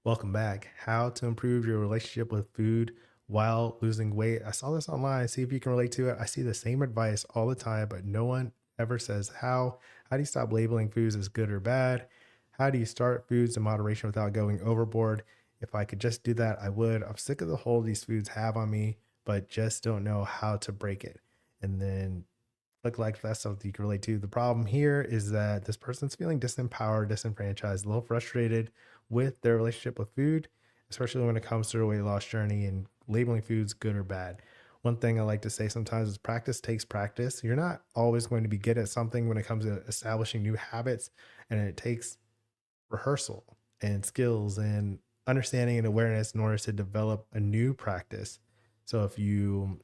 Welcome back. How to improve your relationship with food while losing weight. I saw this online. See if you can relate to it. I see the same advice all the time, but no one ever says how. How do you stop labeling foods as good or bad? How do you start foods in moderation without going overboard? If I could just do that, I would. I'm sick of the hold these foods have on me, but just don't know how to break it. And then look like that's something you can relate to. The problem here is that this person's feeling disempowered, disenfranchised, a little frustrated with their relationship with food, especially when it comes to a weight loss journey and labeling foods good or bad. One thing I like to say sometimes is practice takes practice. You're not always going to be good at something when it comes to establishing new habits, and it takes rehearsal and skills and understanding and awareness in order to develop a new practice. So if you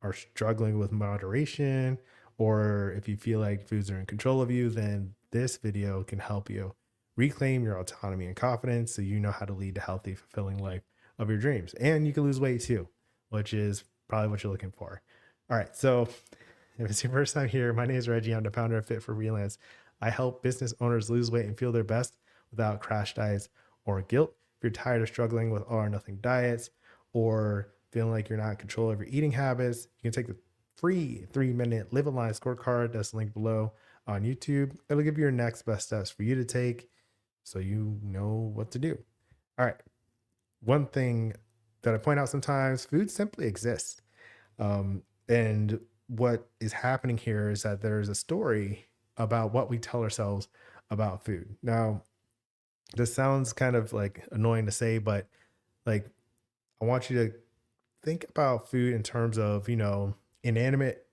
are struggling with moderation, or if you feel like foods are in control of you, then this video can help you reclaim your autonomy and confidence so you know how to lead a healthy, fulfilling life of your dreams. And you can lose weight too, which is probably what you're looking for. All right. So if it's your first time here, my name is Reggie. I'm the founder of Fit for Freelance. I help business owners lose weight and feel their best without crash diets or guilt. If you're tired of struggling with all or nothing diets or feeling like you're not in control of your eating habits, you can take the free 3-minute Live Aligned scorecard that's linked below on YouTube. It'll give you your next best steps for you to take so you know what to do. All right. One thing that I point out sometimes, food simply exists. And what is happening here is that there's a story about what we tell ourselves about food. Now, this sounds kind of like annoying to say, but like I want you to think about food in terms of, inanimate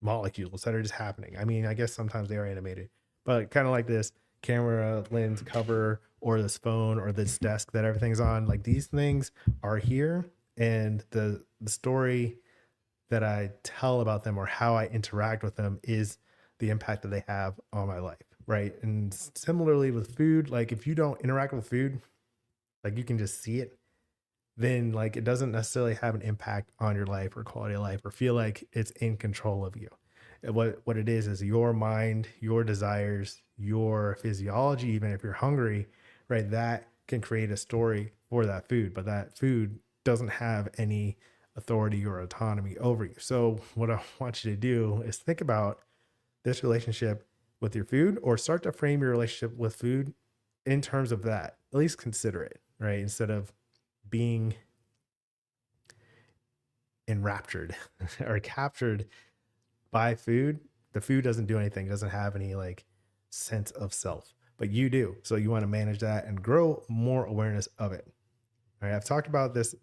molecules that are just happening. I mean, I guess sometimes they are animated, but kind of like this camera lens cover or this phone or this desk that everything's on, like these things are here, and the story that I tell about them or how I interact with them is the impact that they have on my life, right? And similarly with food, like if you don't interact with food, like you can just see it, then like it doesn't necessarily have an impact on your life or quality of life or feel like it's in control of you. What it is your mind, your desires, your physiology, even if you're hungry, right? That can create a story for that food, but that food doesn't have any authority or autonomy over you. So what I want you to do is think about this relationship with your food, or start to frame your relationship with food in terms of that. At least consider it, right? Instead of being enraptured or captured by food, the food doesn't do anything, doesn't have any like sense of self, but you do. So you want to manage that and grow more awareness of it. All right. I've talked about this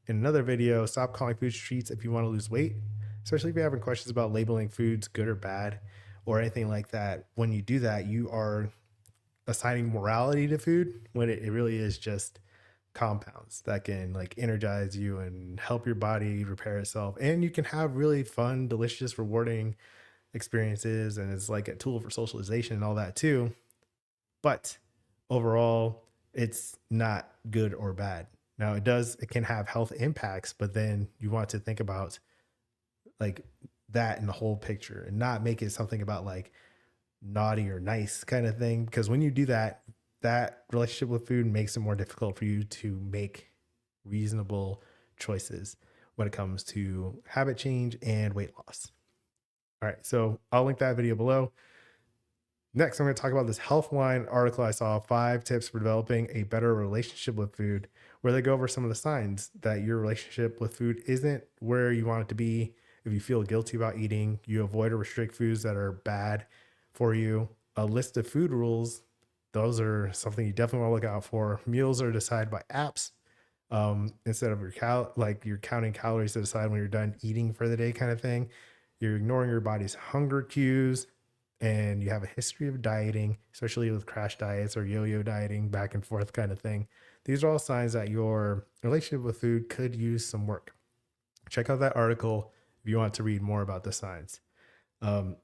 in another video. Stop calling foods treats if you want to lose weight, especially if you're having questions about labeling foods good or bad or anything like that. When you do that, you are assigning morality to food when it really is just compounds that can like energize you and help your body repair itself. And you can have really fun, delicious, rewarding experiences. And it's like a tool for socialization and all that too. But overall, it's not good or bad. Now it can have health impacts, but then you want to think about like that in the whole picture and not make it something about like naughty or nice kind of thing. Because when you do that, that relationship with food makes it more difficult for you to make reasonable choices when it comes to habit change and weight loss. All right, so I'll link that video below. Next, I'm going to talk about this Healthline article I saw, 5 tips for developing a better relationship with food, where they go over some of the signs that your relationship with food isn't where you want it to be. If you feel guilty about eating, you avoid or restrict foods that are bad for you. A list of food rules, those are something you definitely want to look out for. Meals are decided by apps, instead of like you're counting calories to decide when you're done eating for the day kind of thing. You're ignoring your body's hunger cues, and you have a history of dieting, especially with crash diets or yo-yo dieting, back and forth kind of thing. These are all signs that your relationship with food could use some work. Check out that article if you want to read more about the signs.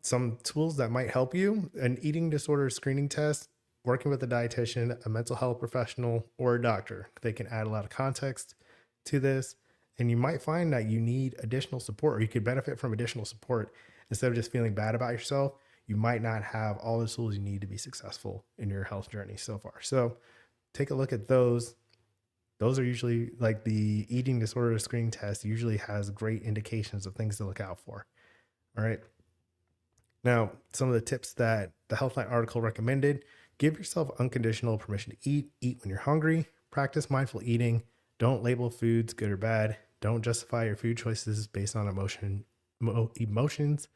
Some tools that might help you: an eating disorder screening test, working with a dietitian, a mental health professional, or a doctor. They can add a lot of context to this. And you might find that you need additional support, or you could benefit from additional support. Instead of just feeling bad about yourself, you might not have all the tools you need to be successful in your health journey so far. So take a look at those. Those are usually like the eating disorder screening test usually has great indications of things to look out for. All right. Now, some of the tips that the Healthline article recommended: give yourself unconditional permission to eat when you're hungry, practice mindful eating, don't label foods good or bad, don't justify your food choices based on emotions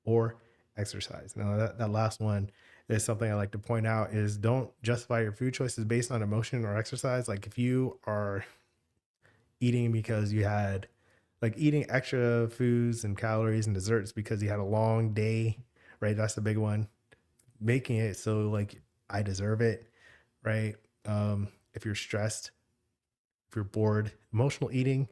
or exercise. Now, that last one is something I like to point out is don't justify your food choices based on emotion or exercise. Like if you are eating because you had like eating extra foods and calories and desserts because you had a long day, right? That's the big one. Making it so like I deserve it, right? If you're stressed, if you're bored, emotional eating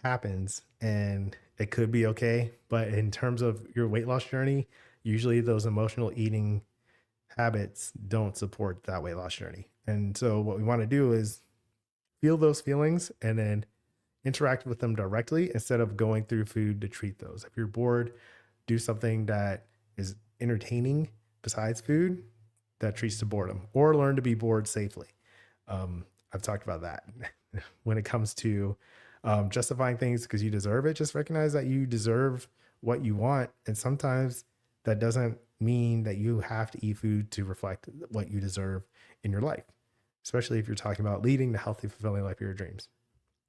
happens and it could be okay. But in terms of your weight loss journey, usually those emotional eating habits don't support that weight loss journey. And so what we want to do is feel those feelings and then interact with them directly instead of going through food to treat those. If you're bored, do something that is entertaining besides food that treats to boredom, or learn to be bored safely. I've talked about that. When it comes to justifying things because you deserve it, just recognize that you deserve what you want. And sometimes that doesn't mean that you have to eat food to reflect what you deserve in your life, especially if you're talking about leading the healthy, fulfilling life of your dreams.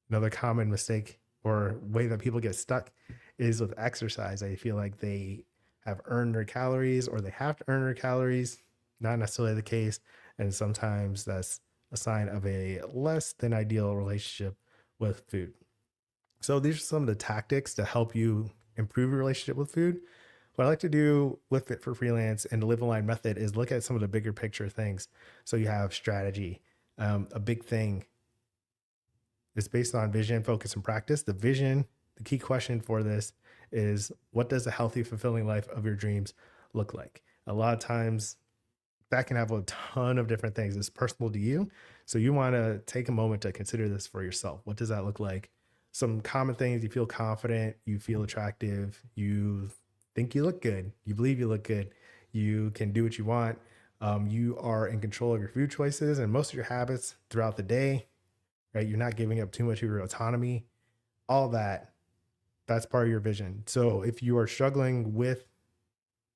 Another common mistake or way that people get stuck is with exercise. I feel like they have earned their calories or they have to earn their calories. Not necessarily the case. And sometimes that's a sign of a less than ideal relationship with food. So these are some of the tactics to help you improve your relationship with food. What I like to do with Fit for Freelance and the Live Aligned method is look at some of the bigger picture things. So you have strategy. A big thing is based on vision, focus, and practice. The vision, the key question for this is what does a healthy, fulfilling life of your dreams look like? A lot of times that can have a ton of different things. It's personal to you. So you want to take a moment to consider this for yourself. What does that look like? Some common things: you feel confident, you feel attractive, you think you look good, you believe you look good, you can do what you want, you are in control of your food choices and most of your habits throughout the day, right? You're not giving up too much of your autonomy. All that's part of your vision. So if you are struggling with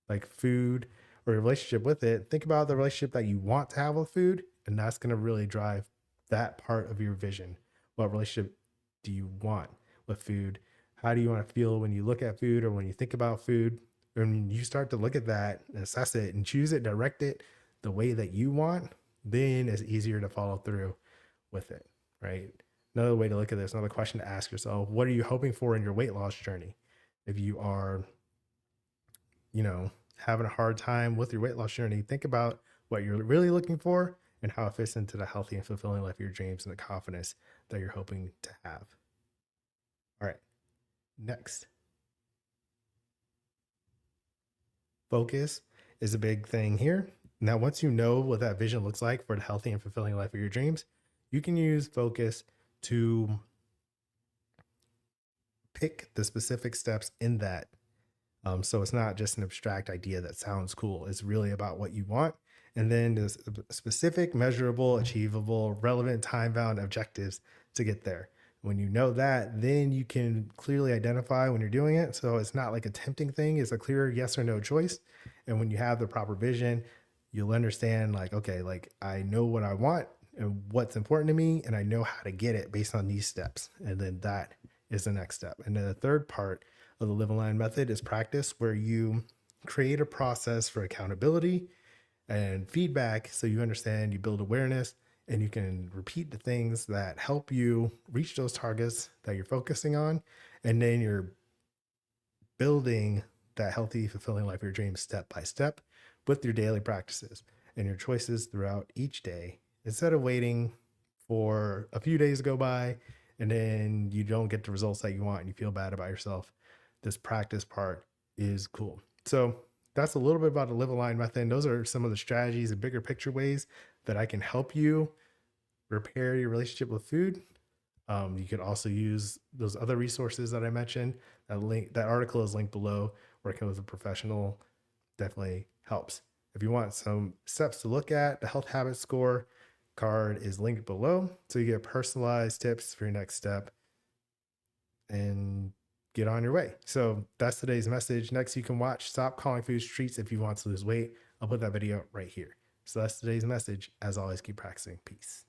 like food or your relationship with it, think about the relationship that you want to have with food, and that's going to really drive that part of your vision. What relationship do you want with food? How do you want to feel when you look at food or when you think about food? When you start to look at that and assess it and choose it, direct it the way that you want, then it's easier to follow through with it, right? Another way to look at this, another question to ask yourself: what are you hoping for in your weight loss journey? If you are, having a hard time with your weight loss journey, think about what you're really looking for and how it fits into the healthy and fulfilling life of your dreams and the confidence that you're hoping to have. All right. Next, focus is a big thing here. Now, once you know what that vision looks like for the healthy and fulfilling life of your dreams, you can use focus to pick the specific steps in that. So it's not just an abstract idea that sounds cool. It's really about what you want. And then there's specific, measurable, achievable, relevant, time bound objectives to get there. When you know that, then you can clearly identify when you're doing it. So it's not like a tempting thing, it's a clear yes or no choice. And when you have the proper vision, you'll understand like, okay, like I know what I want and what's important to me, and I know how to get it based on these steps. And then that is the next step. And then the third part of the Live Aligned method is practice, where you create a process for accountability and feedback so you understand, you build awareness, and you can repeat the things that help you reach those targets that you're focusing on. And then you're building that healthy, fulfilling life of your dreams step by step with your daily practices and your choices throughout each day, instead of waiting for a few days to go by and then you don't get the results that you want and you feel bad about yourself. This practice part is cool. So that's a little bit about the Live Aligned method. Those are some of the strategies and bigger picture ways that I can help you repair your relationship with food. You could also use those other resources that I mentioned. That article is linked below. Working with a professional definitely helps. If you want some steps to look at, the health habit score, card is linked below. So you get personalized tips for your next step and get on your way. So that's today's message. Next, you can watch Stop Calling Foods Treats if you want to lose weight. I'll put that video right here. So that's today's message. As always, keep practicing. Peace.